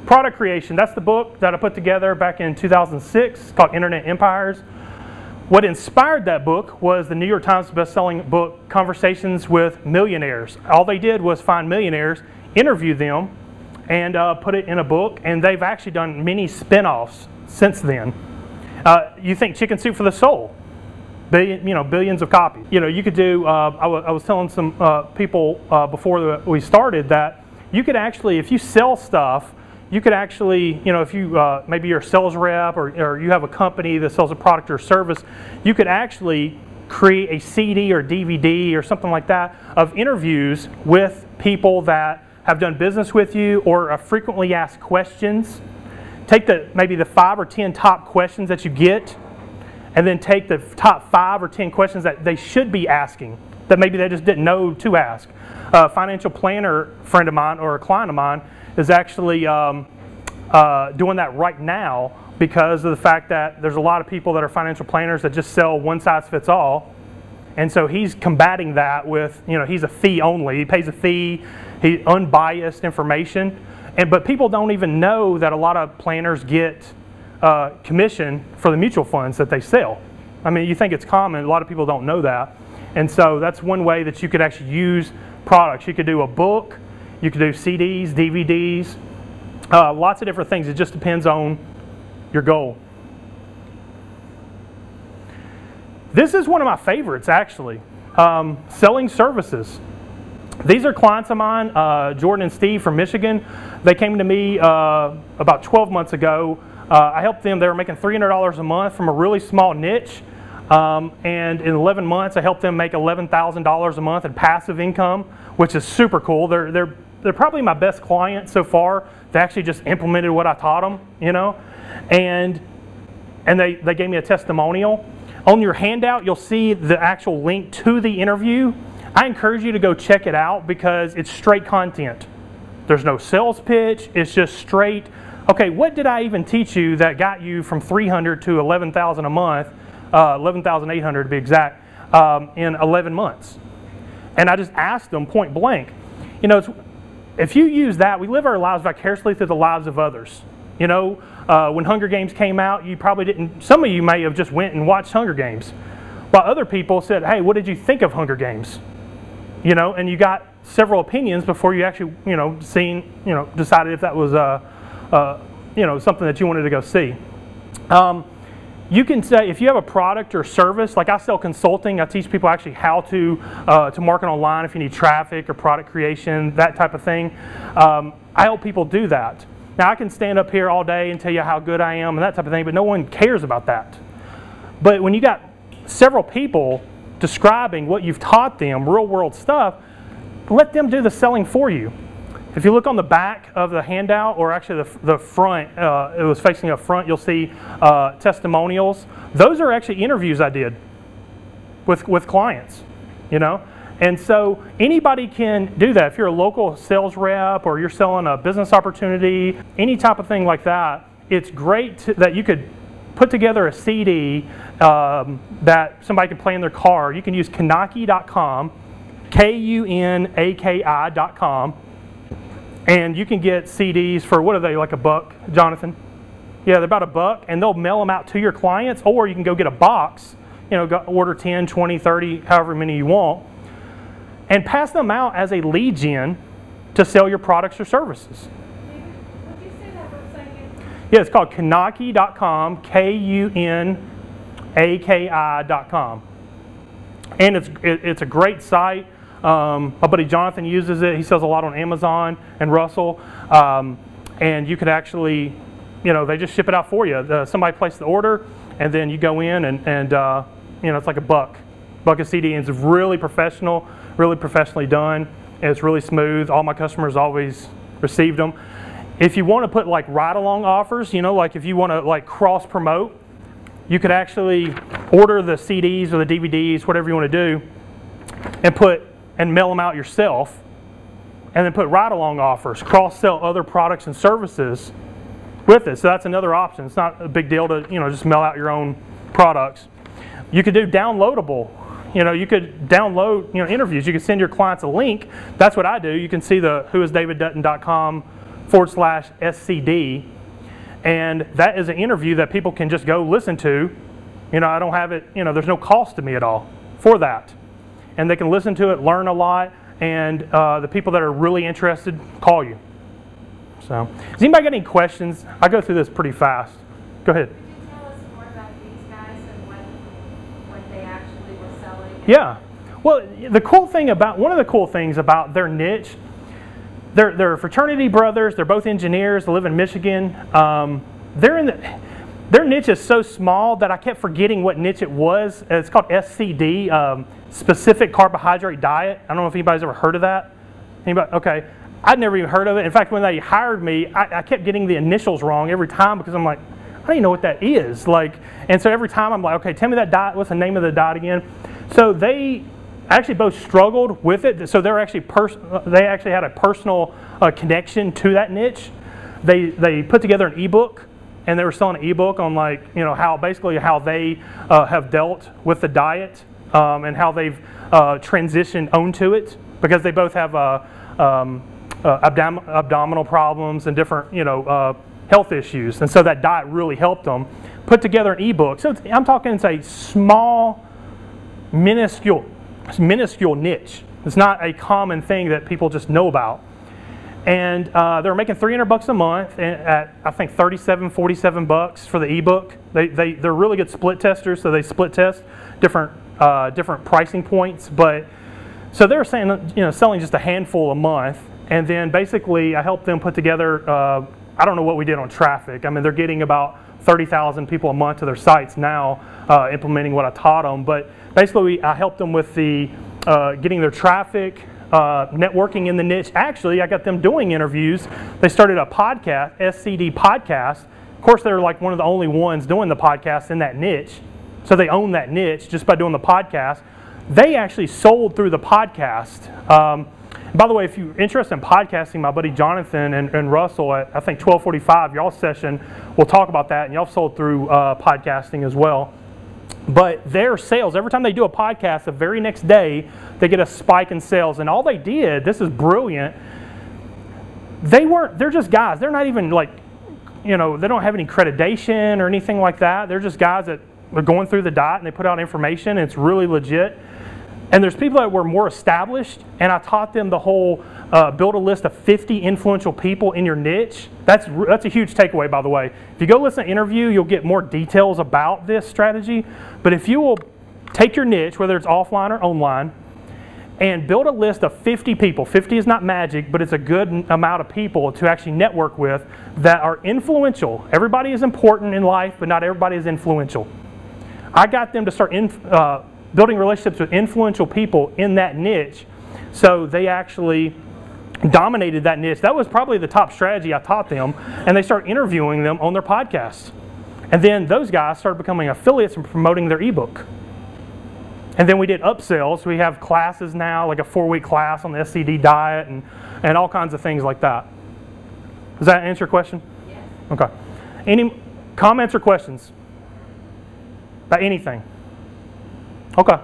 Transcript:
Product creation, that's the book that I put together back in 2006 called Internet Empires. What inspired that book was the New York Times best-selling book, Conversations with Millionaires. All they did was find millionaires, interview them, and put it in a book, and they've actually done many spin-offs since then. You think Chicken Soup for the Soul, billions of copies. You could do, I was telling some people before we started that you could actually, if you sell stuff, you could actually, if you, maybe you're a sales rep or you have a company that sells a product or service, you could actually create a CD or DVD or something like that of interviews with people that have done business with you or frequently asked questions. Take maybe the 5 or 10 top questions that you get, and then take the top 5 or 10 questions that they should be asking that maybe they just didn't know to ask. A financial planner friend of mine or a client of mine is actually doing that right now because of the fact that there's a lot of people that are financial planners that just sell one size fits all. And so he's combating that with, he's a fee only. He pays a fee, unbiased information. But people don't even know that a lot of planners get commission for the mutual funds that they sell. I mean, you think it's common, a lot of people don't know that. And so that's one way that you could actually use products. You could do a book, you could do CDs, DVDs, lots of different things. It just depends on your goal. This is one of my favorites, actually. Selling services. These are clients of mine, Jordan and Steve from Michigan. They came to me about 12 months ago. I helped them. They were making $300 a month from a really small niche. And in 11 months, I helped them make $11,000 a month in passive income, which is super cool. They're probably my best client so far. They actually just implemented what I taught them, and they gave me a testimonial. On your handout, you'll see the actual link to the interview. I encourage you to go check it out because it's straight content. There's no sales pitch. It's just straight, okay, what did I even teach you that got you from $300 to $11,000 a month, $11,800 to be exact, in 11 months? And I just asked them point blank, if you use that, we live our lives vicariously through the lives of others. When Hunger Games came out, you probably didn't, some of you may have just went and watched Hunger Games, while other people said, hey, what did you think of Hunger Games? And you got several opinions before you actually, decided if that was, something that you wanted to go see. You can say, if you have a product or service, like I sell consulting, I teach people actually how to market online if you need traffic or product creation, that type of thing. I help people do that. Now, I can stand up here all day and tell you how good I am and that type of thing, but no one cares about that. But when you got several people describing what you've taught them, real world stuff, let them do the selling for you. If you look on the back of the handout, or actually the front, it was facing up front, you'll see testimonials. Those are actually interviews I did with clients, And so anybody can do that. If you're a local sales rep or you're selling a business opportunity, any type of thing like that, it's great that you could put together a CD that somebody can play in their car. You can use Kunaki.com, Kunaki.com, and you can get CDs for, what are they, like $1, Jonathan? Yeah, they're about $1, and they'll mail them out to your clients, or you can go get a box, order 10, 20, 30, however many you want, and pass them out as a lead gen to sell your products or services. Would you say that website again? Yeah, it's called Kunaki.com, Kunaki.com. And it's a great site. My buddy Jonathan uses it. He sells a lot on Amazon and Russell. And you could actually, they just ship it out for you. Somebody placed the order, and then you go in and it's like $1 of CD, and it's really professional, really professionally done, and it's really smooth. All my customers always received them. If you want to put like ride-along offers, like if you want to like cross-promote, you could actually order the CDs or the DVDs, whatever you want to do, and mail them out yourself, and then put ride-along offers, cross-sell other products and services with it. So that's another option. It's not a big deal to just mail out your own products. You could do downloadable. You could download interviews. You could send your clients a link. That's what I do. You can see the whoisdaviddutton.com /SCD. And that is an interview that people can just go listen to. You know, I don't have it, you know, there's no cost to me at all for that. And they can listen to it, learn a lot, and the people that are really interested call you. So, does anybody got any questions? I go through this pretty fast. Go ahead. Could you tell us more about these guys and what they actually were selling? Yeah. Well, the cool thing about, one of the cool things about their niche, they're fraternity brothers, they're both engineers, they live in Michigan. Their niche is so small that I kept forgetting what niche it was. It's called SCD, Specific Carbohydrate Diet. I don't know if anybody's ever heard of that. Anybody? Okay. I'd never even heard of it. In fact, when they hired me, I kept getting the initials wrong every time because I'm like, I don't even know what that is. Like, and so every time I'm like, okay, tell me that diet. What's the name of the diet again? So they actually both struggled with it. So they're actually they actually had a personal connection to that niche. They put together an ebook, and they were selling an ebook on, like, you know, how basically how they have dealt with the diet and how they've transitioned onto it, because they both have abdominal problems and different, you know, health issues, and so that diet really helped them put together an ebook. So I'm talking, it's a small, minuscule niche. It's not a common thing that people just know about. And they're making $300 a month at, I think, $47 for the ebook. They're really good split testers, so they split test different pricing points. But so they're saying, you know, selling just a handful a month, and then basically I helped them put together. I don't know what we did on traffic. I mean, they're getting about 30,000 people a month to their sites now, implementing what I taught them. But basically, I helped them with the getting their traffic. Networking in the niche. Actually, I got them doing interviews. They started a podcast, SCD podcast. Of course, they're like one of the only ones doing the podcast in that niche. So they own that niche just by doing the podcast. They actually sold through the podcast. By the way, if you're interested in podcasting, my buddy Jonathan and Russell at, I think, 12:45, y'all's session, we'll talk about that. And y'all sold through podcasting as well. But their sales, every time they do a podcast, the very next day, they get a spike in sales. And all they did, this is brilliant, they're just guys. They're not even like, you know, they don't have any accreditation or anything like that. They're just guys that are going through the diet, and they put out information, and it's really legit. And there's people that were more established, and I taught them the whole build a list of 50 influential people in your niche. That's a huge takeaway, by the way. If you go listen to an interview, you'll get more details about this strategy. But if you will take your niche, whether it's offline or online, and build a list of 50 people. 50 is not magic, but it's a good amount of people to actually network with that are influential. Everybody is important in life, but not everybody is influential. I got them to start building relationships with influential people in that niche, so they actually dominated that niche. That was probably the top strategy I taught them, and they started interviewing them on their podcast. And then those guys started becoming affiliates and promoting their ebook. And then we did upsells. We have classes now, like a 4-week class on the SCD diet and all kinds of things like that. Does that answer your question? Yes. Okay. Any comments or questions about anything? Okay.